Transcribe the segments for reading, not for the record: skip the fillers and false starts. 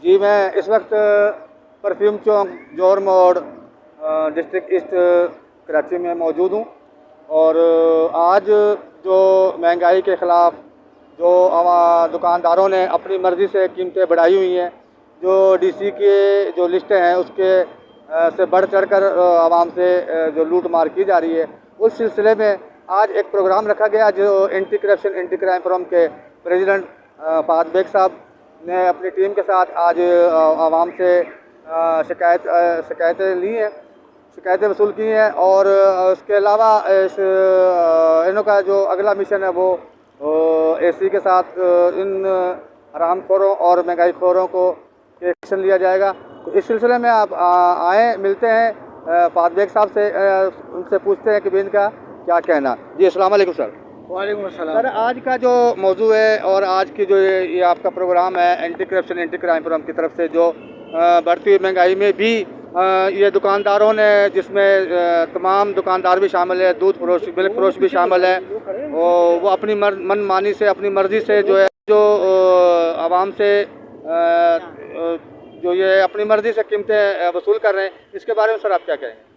जी, मैं इस वक्त परफ्यूम चौक जौहर मोड़ डिस्ट्रिक्ट ईस्ट कराची में मौजूद हूँ। और आज जो महंगाई के ख़िलाफ़ जो दुकानदारों ने अपनी मर्ज़ी से कीमतें बढ़ाई हुई हैं, जो डीसी के जो लिस्टें हैं उसके से बढ़ चढ़ कर आवाम से जो लूट मार की जा रही है, उस सिलसिले में आज एक प्रोग्राम रखा गया जो anti corruption anti crime forum के प्रेसिडेंट फ़ाद बेग साहब ने अपनी टीम के साथ आज आवाम से शिकायतें ली हैं, शिकायतें वसूल की हैं। और उसके अलावा इस इनका जो अगला मिशन है वो एसी के साथ इन हरामखोरों और महंगाई खोरों को एक्शन लिया जाएगा। तो इस सिलसिले में आप आए, मिलते हैं फ़ाद बेग साहब से, उनसे पूछते हैं कि इनका क्या कहना। जी, अस्सलाम वालेकुम सर। वालेकुम अस्सलाम। सर, आज का जो मौजू है और आज की जो ये आपका प्रोग्राम है anti corruption anti crime forum की तरफ से, जो बढ़ती हुई महंगाई में भी ये दुकानदारों ने, जिसमें तमाम दुकानदार भी शामिल है, दूध फरोश, मिल्क फरोश भी शामिल है, और वो अपनी मनमानी से, अपनी मर्ज़ी से जो है जो आवाम से जो ये अपनी मर्ज़ी से कीमतें वसूल कर रहे हैं, इसके बारे में सर आप क्या कहेंगे?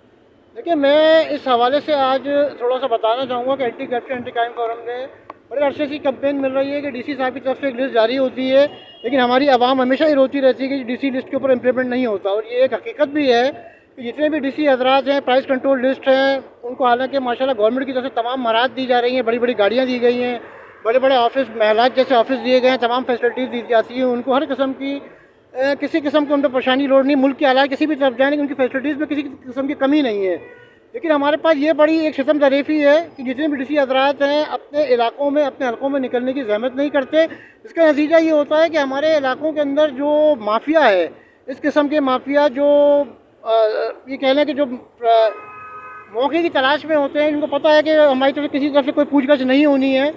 देखिए, मैं इस हवाले से आज थोड़ा सा बताना चाहूँगा कि anti corruption anti crime forum ने बड़े अरसे से कंप्लेन मिल रही है कि डीसी साहब की तरफ से एक लिस्ट जारी होती है, लेकिन हमारी आवाम हमेशा ही रोती रहती है कि डीसी लिस्ट के ऊपर इम्प्लीमेंट नहीं होता। और ये एक हकीकत भी है कि जितने भी डीसी हजरात हैं, प्राइस कंट्रोल लिस्ट हैं, उनको हालांकि माशाल्लाह गवर्नमेंट की तरफ से तमाम मराहत दी जा रही हैं, बड़ी बड़ी गाड़ियाँ दी गई हैं, बड़े बड़े ऑफिस, महलात जैसे ऑफिस दिए गए हैं, तमाम फैसिलिटीज़ दी जाती हैं उनको। हर किस्म की किसी किस्म की उनको परेशानी लोड नहीं, मुल्क के हालात किसी भी तरफ जाने की उनकी फैसिलिटीज़ में किसी किस्म की कमी नहीं है। लेकिन हमारे पास ये बड़ी एक सितम ज़रीफ़ी है कि जितने भी डीसी हज़रात हैं अपने इलाकों में, अपने हलकों में निकलने की ज़हमत नहीं करते। इसका नतीजा ये होता है कि हमारे इलाकों के अंदर जो माफिया है, इस किस्म के माफिया जो ये कह लें कि जो मौके की तलाश में होते हैं, इनको पता है कि हमारी तरफ किसी तरफ से कोई पूछगछ नहीं होनी है,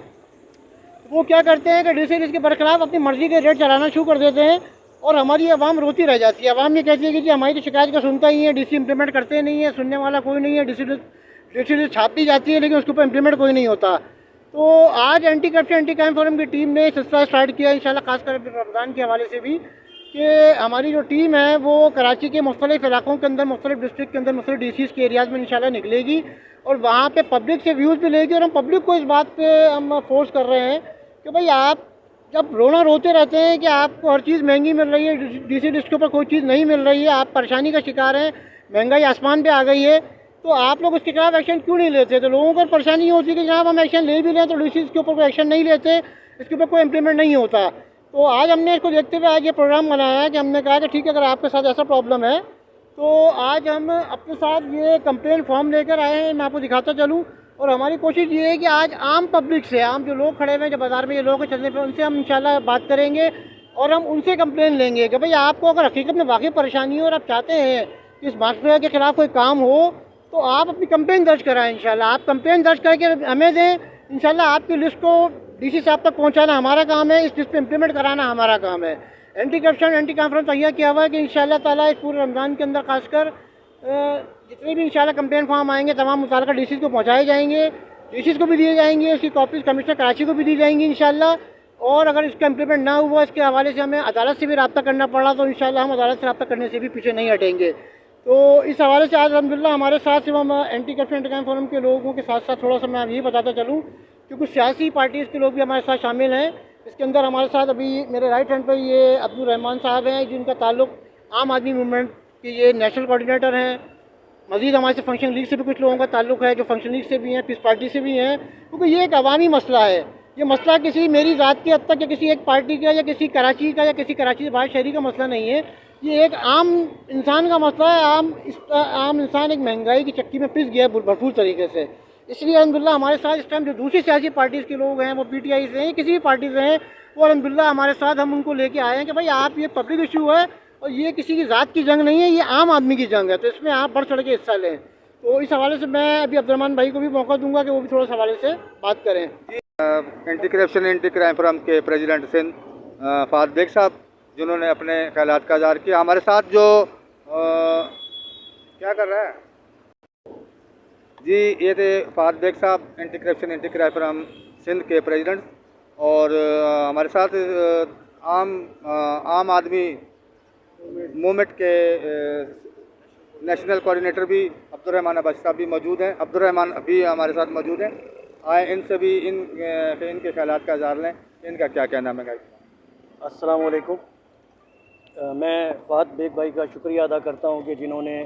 वो क्या करते हैं कि डीसी लिस्ट के बरखिलाफ अपनी मर्ज़ी के रेट चलाना शुरू कर देते हैं और हमारी आवाम रोती रह जाती है। आवाम ये कहती है कि जी हमारी तो शिकायत का सुनता ही है, डीसी इंप्लीमेंट करते नहीं है, सुनने वाला कोई नहीं है, डीसी लिस्ट छाप दी जाती है लेकिन उसके ऊपर इंप्लीमेंट कोई नहीं होता। तो आज anti corruption anti crime forum की टीम ने सिलसिला स्टार्ट किया, इंशाल्लाह खासकर रमज़ान के हवाले से भी, कि हमारी जो टीम है वो कराची के मुख्तलिफ इलाकों के अंदर, मुख्तलिफ डिस्ट्रिक्ट के अंदर, मुख्तलिफ डीसीज़ के एरियाज़ में इंशाल्लाह निकलेगी और वहाँ पे पब्लिक से व्यूज़ भी लेगी। और हम पब्लिक को इस बात पे हम फोर्स कर रहे हैं कि भाई आप जब रोना रोते रहते हैं कि आपको हर चीज़ महंगी मिल रही है, डीसी लिस्ट के ऊपर कोई चीज़ नहीं मिल रही है, आप परेशानी का शिकार हैं, महंगाई आसमान पे आ गई है, तो आप लोग उसके खिलाफ एक्शन क्यों नहीं लेते? तो लोगों को परेशानी होती है कि जनाब हम एक्शन ले भी लें तो डीसी के ऊपर कोई एक्शन नहीं लेते, इसके ऊपर कोई इम्प्लीमेंट नहीं होता। तो आज हमने इसको देखते हुए आज ये प्रोग्राम बनाया है कि हमने कहा कि ठीक है, अगर आपके साथ ऐसा प्रॉब्लम है तो आज हम अपने साथ ये कंप्लेन फॉर्म लेकर आए हैं, मैं आपको दिखाता चलूँ। और हमारी कोशिश ये है कि आज आम पब्लिक से, आम जो लोग खड़े हुए हैं, जो बाज़ार में ये लोग चलने पर, उनसे हम इंशाल्लाह बात करेंगे और हम उनसे कंप्लेन लेंगे कि भाई आपको अगर हकीकत में वाकई परेशानी हो और आप चाहते हैं कि इस माफिया के ख़िलाफ़ कोई काम हो तो आप अपनी कंप्लेन दर्ज कराएं। इंशाल्लाह आप कंप्लेन दर्ज करके हमें दें, इंशाल्लाह आपकी लिस्ट को डीसी साहब तक पहुँचाना हमारा काम है, इस लिस्ट पर इम्प्लीमेंट कराना हमारा काम है। एंटी करप्शन एंटी कॉन्फ्रेंस तैयार किया हुआ है कि इंशाल्लाह ताला इस पूरे रमज़ान के अंदर खासकर जितने भी इंशाल्लाह कंप्लेन फॉर्म आएंगे तमाम मुताल्लिक़ा डीसी को पहुँचाए जाएंगे, डीसी को भी दिए जाएंगे, उसकी कॉपीज़ कमिश्नर कराची को भी दी जाएंगी इंशाल्लाह। और अगर इसका इम्प्लीमेंट ना हुआ, इसके हवाले से हमें अदालत से भी रब्ता करना पड़ा तो इंशाल्लाह हम अदालत से रब्ता करने से भी पीछे नहीं हटेंगे। तो इस हवाले से आज अल्हम्दुलिल्लाह हमारे साथ सिर्फ हम anti corruption anti crime forum के लोगों के साथ साथ थोड़ा सा मैं यही बताता चलूँ कि कुछ सियासी पार्टीज़ के लोग भी हमारे साथ शामिल हैं। इसके अंदर हमारे साथ अभी मेरे राइट हैंड पर ये अब्दुल रहमान साहब हैं, जिनका ताल्लुक आम आदमी मूवमेंट के ये नेशनल कोऑर्डिनेटर हैं। मज़ीद हमारे से फंक्शन लीग से भी कुछ लोगों का ताल्लुक है, जो फंक्शन लीग से भी हैं, पीस पार्टी से भी हैं, क्योंकि ये एक अवामी मसला है। ये मसला किसी मेरी ज़ात की हद तक या किसी एक पार्टी का या किसी कराची का या किसी कराची से बाहर शहरी का मसला नहीं है, ये एक आम इंसान का मसला है। आम इंसान एक महंगाई की चक्की में पिस गया है भरपूर तरीके से। इसलिए अल्हम्दुलिल्लाह हमारे साथ इस टाइम जो दूसरी सियासी पार्टीज़ के लोग हैं, वो PTI से हैं, किसी भी पार्टी से हैं, वो अल्हम्दुलिल्लाह हमारे साथ, हम उनको लेके आए हैं कि भाई आप, ये पब्लिक इशू है और ये किसी की ज़ात की जंग नहीं है, ये आम आदमी की जंग है, तो इसमें आप बढ़ चढ़ के हिस्सा लें। तो इस हवाले से मैं अभी अब्दुलरहमान भाई को भी मौका दूंगा कि वो भी थोड़ा सा हवाले से बात करें। Anti corruption anti crime forum के प्रेसिडेंट सिंध फ़ाद बेग साहब, जिन्होंने अपने ख्यालात का इज़हार किया। हमारे साथ जो क्या कर रहा है जी, ये थे फ़ाद बेग साहब, anti corruption anti crime forum Sindh के प्रेसिडेंट। और हमारे साथ आम आदमी मूवमेंट के नेशनल कोऑर्डिनेटर भी अब्दुर्रहमान अब्बासी साहब भी मौजूद हैं। अब्दुर्रहमान भी हमारे साथ मौजूद हैं। आए इनसे भी इनके ख्यालात का इज़हार लें, इनका क्या कहना है महंगाई। अस्सलाम वालेकुम। मैं फ़हद बेग भाई का शुक्रिया अदा करता हूं कि जिन्होंने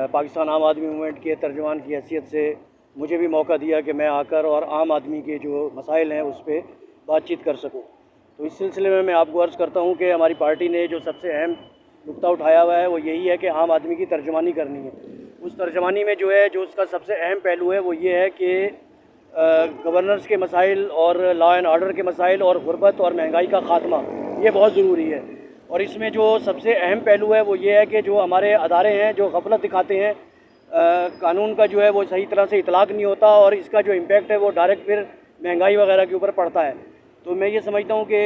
पाकिस्तान आम आदमी मूवमेंट के तर्जुमान की हैसियत से मुझे भी मौका दिया कि मैं आकर और आम आदमी के जो मसाइल हैं उस पर बातचीत कर सकूं। तो इस सिलसिले में मैं आपको अर्ज़ करता हूं कि हमारी पार्टी ने जो सबसे अहम नुक्ता उठाया हुआ है वो यही है कि आम आदमी की तर्जुमानी करनी है। उस तर्जुमानी में जो है, जो उसका सबसे अहम पहलू है वो ये है कि गवर्नेंस के मसाइल और लॉ एंड ऑर्डर के मसाइल और गुर्बत और महंगाई का ख़ात्मा, ये बहुत ज़रूरी है। और इसमें जो सबसे अहम पहलू है वो ये है कि जो हमारे अदारे हैं जो गफलत दिखाते हैं, कानून का जो है वो सही तरह से इतलाक़ नहीं होता और इसका जो इम्पेक्ट है वो डायरेक्ट फिर महंगाई वगैरह के ऊपर पड़ता है। तो मैं ये समझता हूँ कि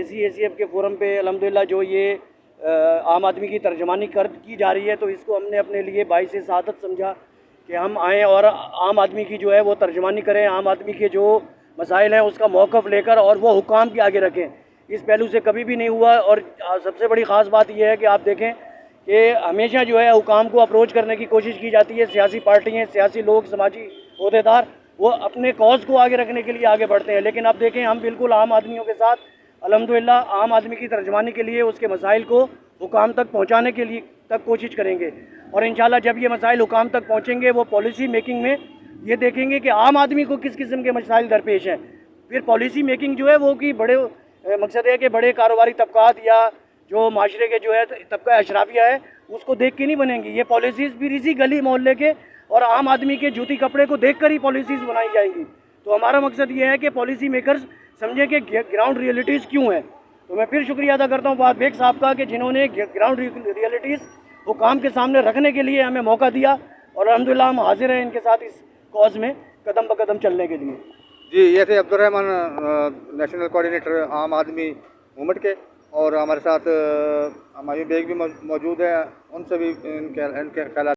ACF के फोरम पे अल्हम्दुलिल्लाह जो ये आम आदमी की तर्जुमानी की जा रही है, तो इसको हमने अपने लिए बाइस सआदत समझा कि हम आएँ और आम आदमी की जो है वो तर्जुमानी करें, आम आदमी के जो मसाइल हैं उसका मौक़िफ़ लेकर और वो हुकाम के आगे रखें। इस पहलू से कभी भी नहीं हुआ। और सबसे बड़ी ख़ास बात यह है कि आप देखें कि हमेशा जो है हुकाम को अप्रोच करने की कोशिश की जाती है। सियासी पार्टियाँ, सियासी लोग, समाजी ओहदेदार वो अपने कॉज को आगे रखने के लिए आगे बढ़ते हैं, लेकिन अब देखें हम बिल्कुल आम आदमियों के साथ अल्हम्दुलिल्लाह आम आदमी की तर्जुमानी के लिए, उसके मसाइल को हुकाम तक पहुँचाने के लिए तक कोशिश करेंगे। और इंशाल्लाह जब ये मसाइल हुकाम तक पहुँचेंगे वो पॉलिसी मेकिंग में ये देखेंगे कि आम आदमी को किस किस्म के मसाइल दरपेश हैं। फिर पॉलिसी मेकिंग जो है वो कि बड़े मकसद है कि बड़े कारोबारी तबकात या जो माशरे के जो है तबका अशराफिया है उसको देख के नहीं बनेंगी। ये पॉलिसीज़ फिर इसी गली मोहल्ले के और आम आदमी के जूती कपड़े को देख कर ही पॉलिसीज़ बनाई जाएंगी। तो हमारा मकसद ये है कि पॉलिसी मेकर्स समझें कि ग्राउंड रियलिटीज़ क्यों हैं। तो मैं फिर शुक्रिया अदा करता हूँ फहद बेग साहब का कि जिन्होंने ग्राउंड रियलिटीज़ वो काम के सामने रखने के लिए हमें मौका दिया और अल्हम्दुलिल्लाह हम हाजिर हैं इनके साथ इस कॉज में कदम ब कदम चलने के लिए। जी, ये थे अब्दुर्रहमान नेशनल कोऑर्डिनेटर आम आदमी मूवमेंट के, और हमारे साथ हमारी बेग भी मौजूद है। उनसे भी इनके ख्याल